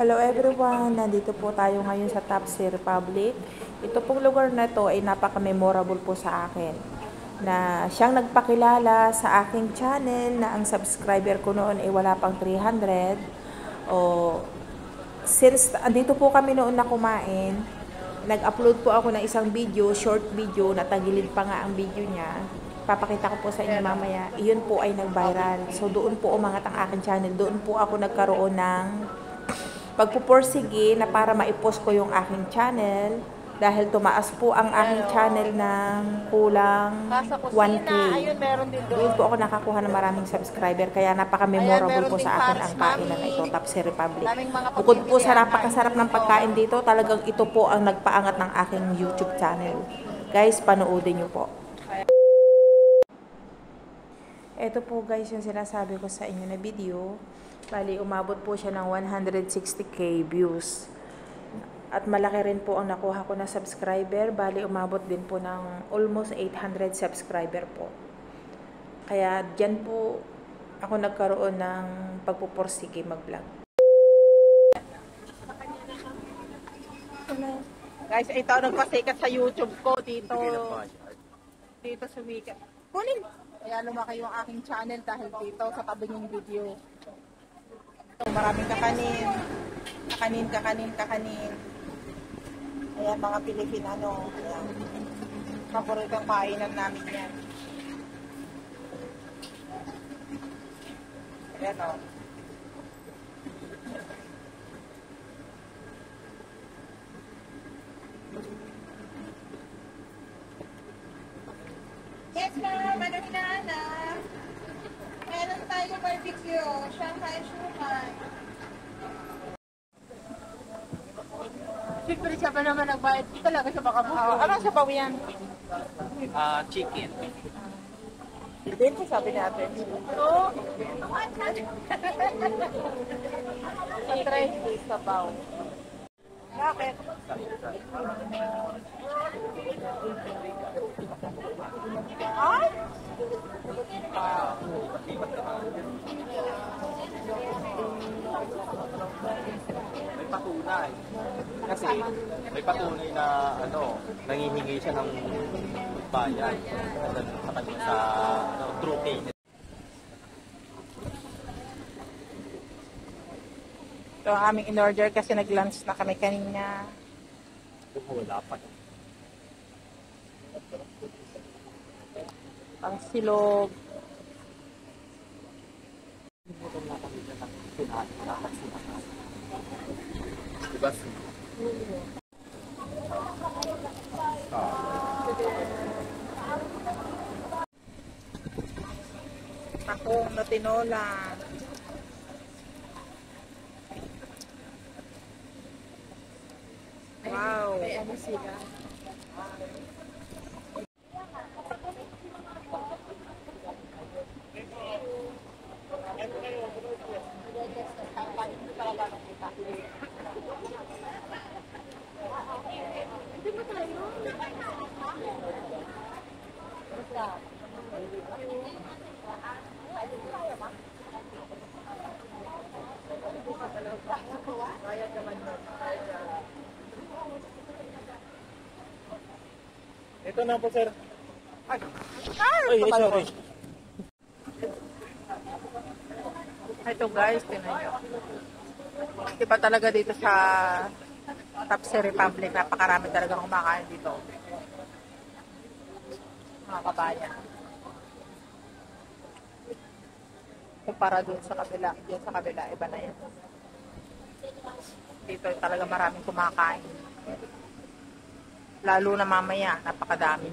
Hello everyone! Nandito po tayo ngayon sa Tapsi Republic. Ito pong lugar na to ay napaka-memorable po sa akin. Na siyang nagpakilala sa aking channel na ang subscriber ko noon ay wala pang 300. Since andito po kami noon na kumain, nag-upload po ako ng isang video, short video, na tagilid pa nga ang video niya. Papakita ko po sa inyo mamaya. Iyon po ay nag-viral. So doon po umangat ang aking channel. Doon po ako nagkaroon ng pagpupursige na para maipost ko yung aking channel dahil tumaas po ang aking channel ng kulang 1K. Doon po ako nakakuha ng maraming subscriber kaya napaka-memorable po sa akin ang kainan na ito, Tapsi Republic. Bukod po sa napakasarap ng pagkain dito, talagang ito po ang nagpaangat ng aking YouTube channel. Guys, panoodin nyo po. Ito po guys yung sinasabi ko sa inyo na video. Bali, umabot po siya ng 160k views. At malaki rin po ang nakuha ko na subscriber. Bali, umabot din po ng almost 800 subscriber po. Kaya dyan po ako nagkaroon ng pagpupursige mag-vlog. Guys, ito ang nagpasikat sa YouTube ko dito. Dito sumikat. Kunin! Kaya lumaki yung aking channel dahil dito sa tabi ng video. Maraming kakanin. Kakanin. Ayan, mga Pilipinano. Ayan. Paboritong kainan namin yan. Ayan o. Yes, ma'am. Ano hinahanap? Meron tayo barbecue. Shanghai shumai. Siyempre siya pa naman nagbayad. Di talaga siya makabuto. Anong sabaw yan? Chicken. Din po sabi natin. Oo. I-try sabaw. Bakit? Ay! May patunay. Kasi may patunay na nangihingi siya ng bayan sa kanya sa true case. Ito ang aming in-order kasi nag-lunch na kami kanina. Wala pa. Ang silog. Diba? Takong na tinola. Wow. May ano sila. Ito na po, sir. Ay, sorry. Ito guys, tinan nyo. Diba talaga dito sa Tapsi Republic, napakarami talaga kumakain dito. Mga kabayan. Kumpara doon sa kabila, diyan sa kabila, iba na yan. Dito talaga maraming kumakain. Lalo na mamaya, napakadami.